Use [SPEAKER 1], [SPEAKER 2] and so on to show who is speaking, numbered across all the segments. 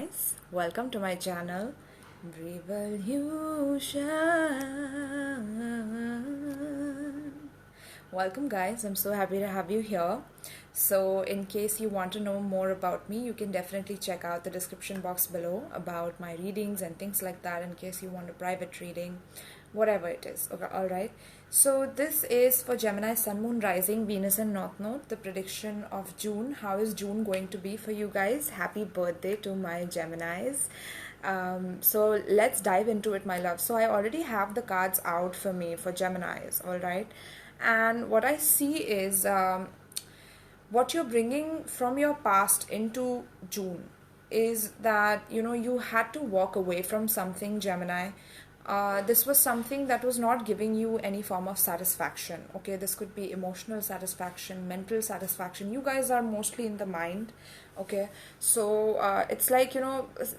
[SPEAKER 1] Geminis, welcome to my channel Revolution. Welcome guys, I'm so happy to have you here. So in case you want to know more about me, you can definitely check out the description box below about my readings and things like that in case you want a private reading, whatever it is. Okay, all right. So this is for Gemini, Sun, Moon, Rising, Venus and North Node, the prediction of June. How is June going to be for you guys? Happy birthday to my Geminis. So let's dive into it, my love. So I already have the cards out for me for Geminis, all right? And what I see is what you're bringing from your past into June is that you had to walk away from something, Gemini. This was something that was not giving you any form of satisfaction. Okay, this could be emotional satisfaction, mental satisfaction. You guys are mostly in the mind. Okay, so it's like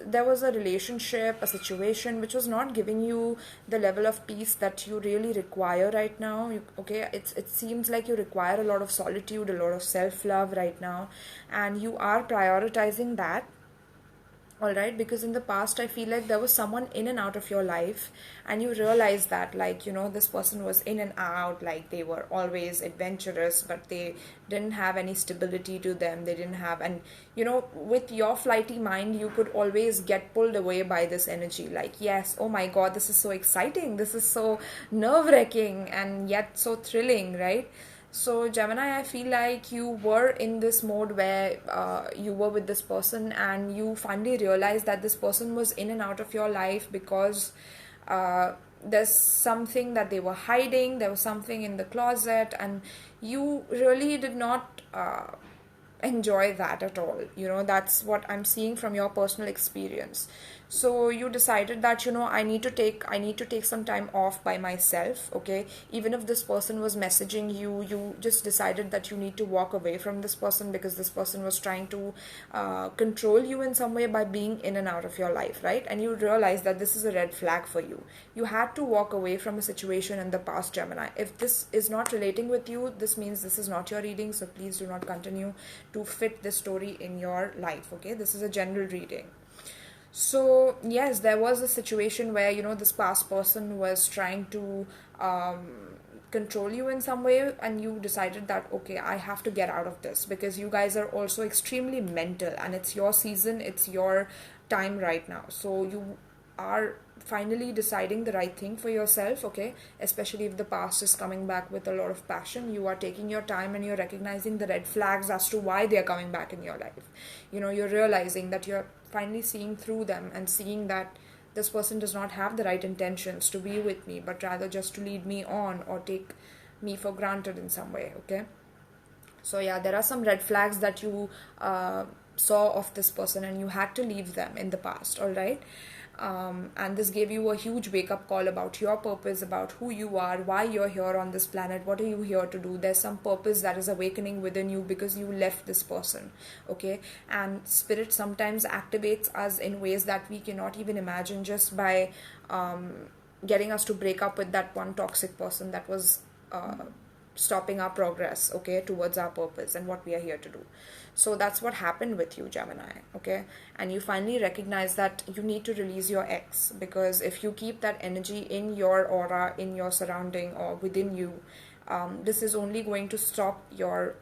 [SPEAKER 1] there was a relationship, a situation which was not giving you the level of peace that you really require right now. Okay, it seems like you require a lot of solitude, a lot of self love right now, and you are prioritizing that. All right, because in the past I feel like there was someone in and out of your life, and you realize that, like, this person was in and out, like they were always adventurous, but they didn't have any stability to them. They didn't have, and with your flighty mind, you could always get pulled away by this energy, like, yes, oh my god, this is so exciting, this is so nerve-wracking and yet so thrilling, right? So Gemini, I feel like you were in this mode where you were with this person, and you finally realized that this person was in and out of your life because there's something that they were hiding, there was something in the closet, and you really did not enjoy that at all. That's what I'm seeing from your personal experience. So you decided that I need to take some time off by myself. Okay, even if this person was messaging you, you just decided that you need to walk away from this person because this person was trying to control you in some way by being in and out of your life, right? And you realize that this is a red flag for you. You had to walk away from a situation in the past, Gemini. If this is not relating with you, this means this is not your reading, so please do not continue to fit this story in your life. Okay, this is a general reading. So yes, there was a situation where this past person was trying to control you in some way, and you decided that, okay, I have to get out of this, because you guys are also extremely mental, and it's your season, it's your time right now. So you are finally deciding the right thing for yourself. Okay, especially if the past is coming back with a lot of passion, you are taking your time and you're recognizing the red flags as to why they're coming back in your life. You're realizing that you're finally seeing through them and seeing that this person does not have the right intentions to be with me, but rather just to lead me on or take me for granted in some way. Okay, so yeah, there are some red flags that you saw of this person, and you had to leave them in the past. All right. And this gave you a huge wake-up call about your purpose, about who you are, why you're here on this planet, what are you here to do. There's some purpose that is awakening within you because you left this person. Okay, and spirit sometimes activates us in ways that we cannot even imagine, just by getting us to break up with that one toxic person that was stopping our progress, okay, towards our purpose and what we are here to do. So that's what happened with you, Gemini. Okay, and you finally recognize that you need to release your ex, because if you keep that energy in your aura, in your surrounding, or within you, this is only going to stop your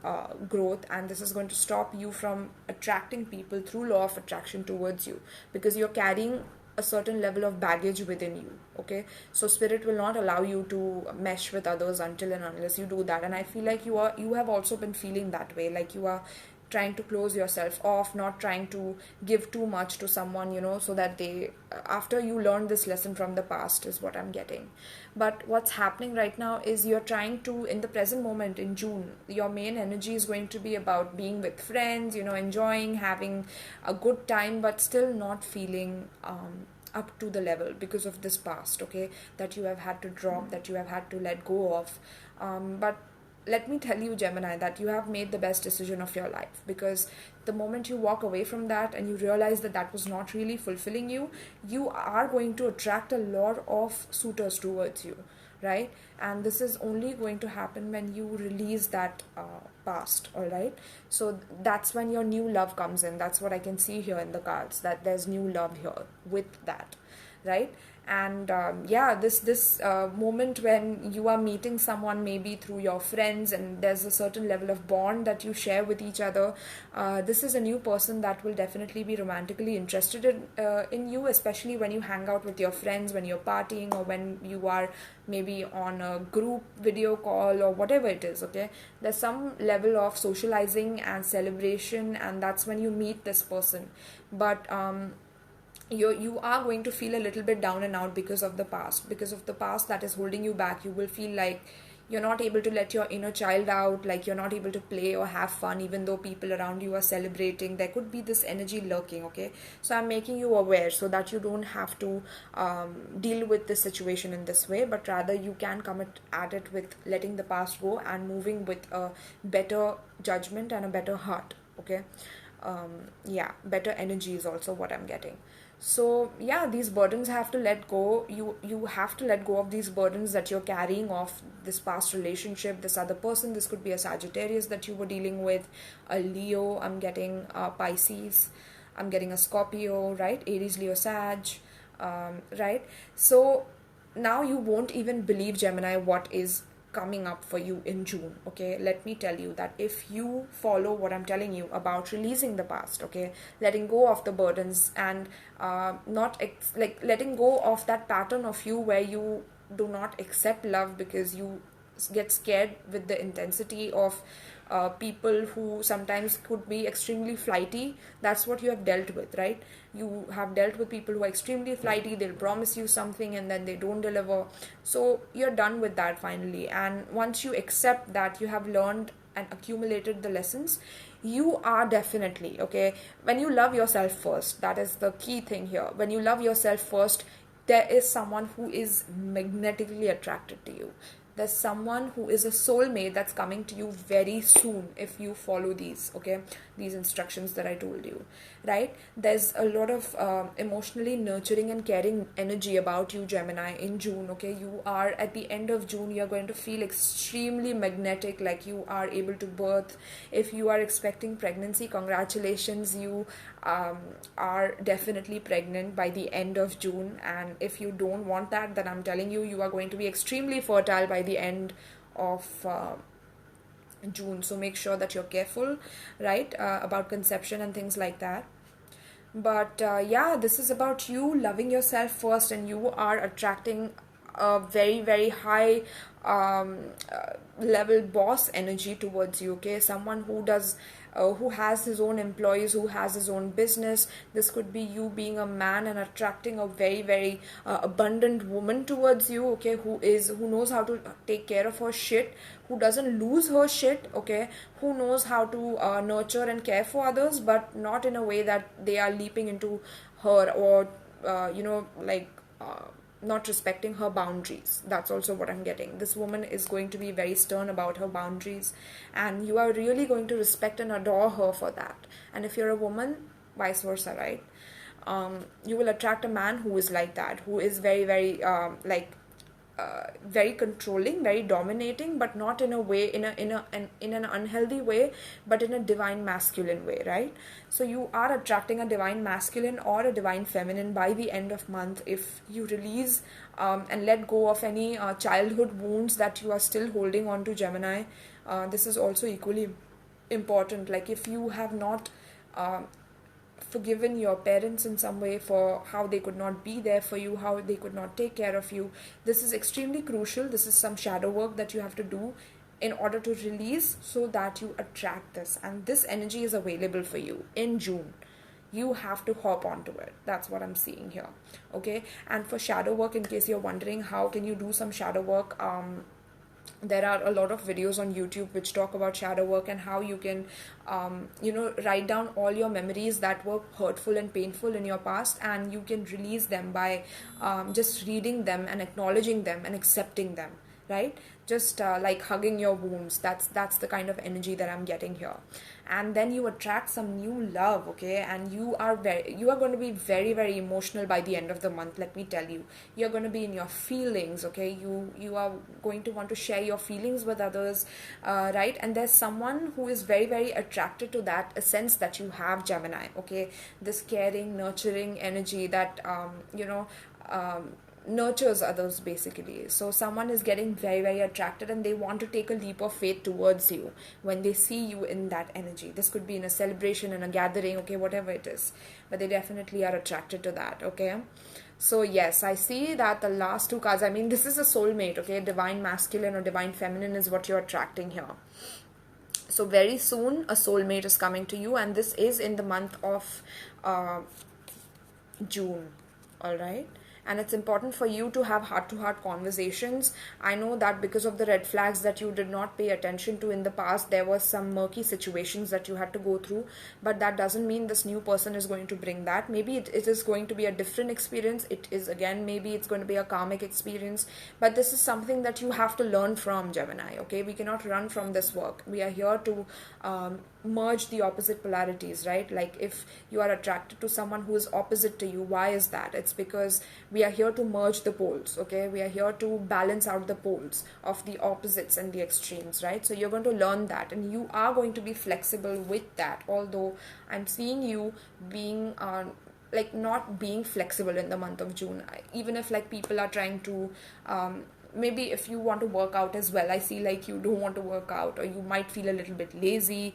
[SPEAKER 1] growth, and this is going to stop you from attracting people through law of attraction towards you, because you're carrying a certain level of baggage within you. Okay, so spirit will not allow you to mesh with others until and unless you do that. And I feel like you have also been feeling that way, like you are trying to close yourself off, not trying to give too much to someone, so that they, after you learn this lesson from the past, is what I'm getting. But what's happening right now is you're trying to, in the present moment in June, your main energy is going to be about being with friends, enjoying, having a good time, but still not feeling up to the level because of this past, okay, that you have had to drop, that you have had to let go of. But let me tell you, Gemini, that you have made the best decision of your life, because the moment you walk away from that and you realize that that was not really fulfilling you, you are going to attract a lot of suitors towards you. right? And this is only going to happen when you release that past, all right? So that's when your new love comes in. That's what I can see here in the cards, that there's new love here with that, right? And yeah, this moment when you are meeting someone maybe through your friends, and there's a certain level of bond that you share with each other. This is a new person that will definitely be romantically interested in you, especially when you hang out with your friends, when you're partying, or when you are maybe on a group video call or whatever it is. Okay, there's some level of socializing and celebration, and that's when you meet this person. But you are going to feel a little bit down and out because of the past, that is holding you back. You will feel like you're not able to let your inner child out, like you're not able to play or have fun even though people around you are celebrating. There could be this energy lurking. Okay, so I'm making you aware so that you don't have to deal with this situation in this way, but rather you can come at it with letting the past go and moving with a better judgment and a better heart. Okay, yeah, better energy is also what I'm getting. So yeah, these burdens have to let go. You have to let go of these burdens that you're carrying of this past relationship, this other person. This could be a Sagittarius that you were dealing with, a Leo. I'm getting Pisces. I'm getting a Scorpio, right? Aries, Leo, Sag, right? So now you won't even believe, Gemini, what is coming up for you in June. Okay, let me tell you that if you follow what I'm telling you about releasing the past, okay, letting go of the burdens, and not like letting go of that pattern of you where you do not accept love because you get scared with the intensity of people who sometimes could be extremely flighty. That's what you have dealt with, right? You have dealt with people who are extremely flighty. They'll promise you something and then they don't deliver. So you're done with that finally. And once you accept that you have learned and accumulated the lessons, you are definitely, okay, when you love yourself first, that is the key thing here. When you love yourself first, there is someone who is magnetically attracted to you. There's someone who is a soulmate that's coming to you very soon if you follow these, okay, these instructions that I told you, right? There's a lot of emotionally nurturing and caring energy about you, Gemini, in June. Okay, you are at the end of June, you're going to feel extremely magnetic, like you are able to birth. If you are expecting pregnancy, congratulations, you are definitely pregnant by the end of June. And if you don't want that, then I'm telling you, you are going to be extremely fertile by the end of June. So make sure that you're careful, right, about conception and things like that. But yeah, this is about you loving yourself first, and you are attracting a very, very high level boss energy towards you. Okay, someone who has his own employees, who has his own business. This could be you being a man and attracting a very, very abundant woman towards you. Okay, who knows how to take care of her shit, who doesn't lose her shit. Okay, who knows how to nurture and care for others, but not in a way that they are leaping into her, or like not respecting her boundaries. That's also what I'm getting. This woman is going to be very stern about her boundaries, and you are really going to respect and adore her for that. And if you're a woman, vice versa, right? You will attract a man who is like that, who is very, very very controlling, very dominating, but not in a way, in an unhealthy way, but in a divine masculine way, right? So you are attracting a divine masculine or a divine feminine by the end of month if you release and let go of any childhood wounds that you are still holding on to, Gemini. This is also equally important. Like if you have not forgiven your parents in some way for how they could not be there for you, how they could not take care of you, this is extremely crucial. This is some shadow work that you have to do in order to release, so that you attract this. And this energy is available for you in June. You have to hop onto it. That's what I'm seeing here. Okay, and for shadow work, in case you're wondering how can you do some shadow work, there are a lot of videos on YouTube which talk about shadow work and how you can write down all your memories that were hurtful and painful in your past, and you can release them by just reading them and acknowledging them and accepting them. right? Just like hugging your wounds. That's the kind of energy that I'm getting here. And then you attract some new love, okay? And you are going to be very, very emotional by the end of the month. Let me tell you, you're going to be in your feelings, okay? You are going to want to share your feelings with others, right? And there's someone who is very, very attracted to that a sense that you have, Gemini, okay? This caring, nurturing energy that nurtures others, basically. So someone is getting very, very attracted, and they want to take a leap of faith towards you when they see you in that energy. This could be in a celebration, in a gathering, okay, whatever it is, but they definitely are attracted to that, okay? So yes, I see that the last two cards, I mean, this is a soulmate, okay? Divine masculine or divine feminine is what you're attracting here. So very soon a soulmate is coming to you, and this is in the month of June, all right? And it's important for you to have heart-to-heart conversations. I know that because of the red flags that you did not pay attention to in the past, there was some murky situations that you had to go through, but that doesn't mean this new person is going to bring that. Maybe it is going to be a different experience. It is, again, maybe it's going to be a karmic experience, but this is something that you have to learn from, Gemini, okay? We cannot run from this work. We are here to merge the opposite polarities, right? Like if you are attracted to someone who is opposite to you, why is that? It's because we are here to merge the poles, okay? We are here to balance out the poles of the opposites and the extremes, right? So you're going to learn that, and you are going to be flexible with that, although I'm seeing you being like not being flexible in the month of June. Even if like people are trying to maybe if you want to work out as well, I see like you don't want to work out, or you might feel a little bit lazy,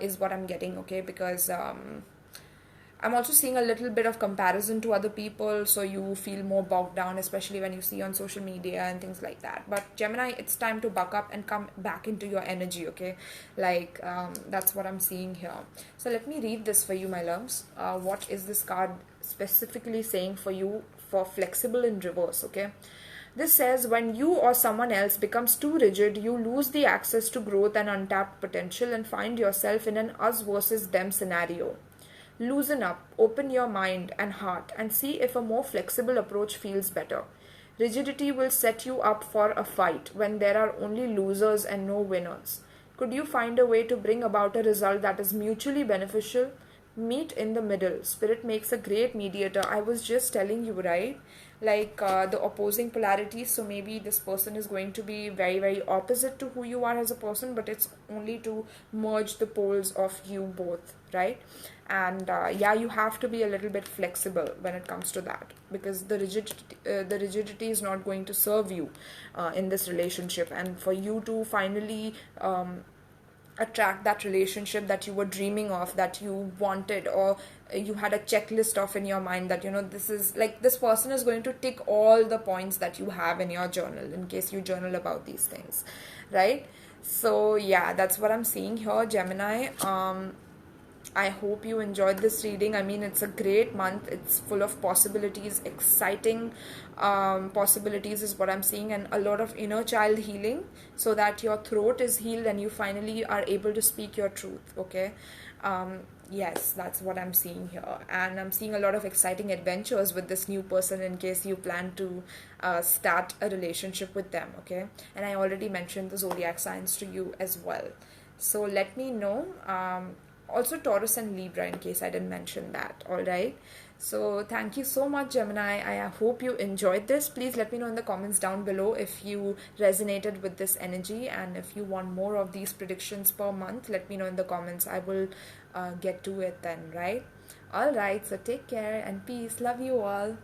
[SPEAKER 1] is what I'm getting, okay? Because I'm also seeing a little bit of comparison to other people, so you feel more bogged down, especially when you see on social media and things like that. But Gemini, it's time to buck up and come back into your energy, okay? Like, that's what I'm seeing here. So let me read this for you, my loves. What is this card specifically saying for you for flexible in reverse, okay? This says, when you or someone else becomes too rigid, you lose the access to growth and untapped potential and find yourself in an us versus them scenario. Loosen up, open your mind and heart, and see if a more flexible approach feels better. Rigidity will set you up for a fight when there are only losers and no winners. Could you find a way to bring about a result that is mutually beneficial? Meet in the middle. Spirit makes a great mediator. I was just telling you, right? Like the opposing polarities. So maybe this person is going to be very, very opposite to who you are as a person, but it's only to merge the poles of you both, right? And yeah, you have to be a little bit flexible when it comes to that, because the rigidity is not going to serve you in this relationship. And for you to finally attract that relationship that you were dreaming of, that you wanted, or you had a checklist of in your mind, that this is like, this person is going to tick all the points that you have in your journal, in case you journal about these things, right? So yeah, that's what I'm seeing here, Gemini. I hope you enjoyed this reading. I mean, it's a great month. It's full of possibilities, exciting possibilities is what I'm seeing, and a lot of inner child healing, so that your throat is healed and you finally are able to speak your truth, okay? Yes, that's what I'm seeing here. And I'm seeing a lot of exciting adventures with this new person, in case you plan to start a relationship with them, okay? And I already mentioned the zodiac signs to you as well. So let me know. Also Taurus and Libra, in case I didn't mention that, alright? So thank you so much, Gemini. I hope you enjoyed this. Please let me know in the comments down below if you resonated with this energy, and if you want more of these predictions per month, let me know in the comments. I will get to it then, right? Alright, so take care and peace. Love you all.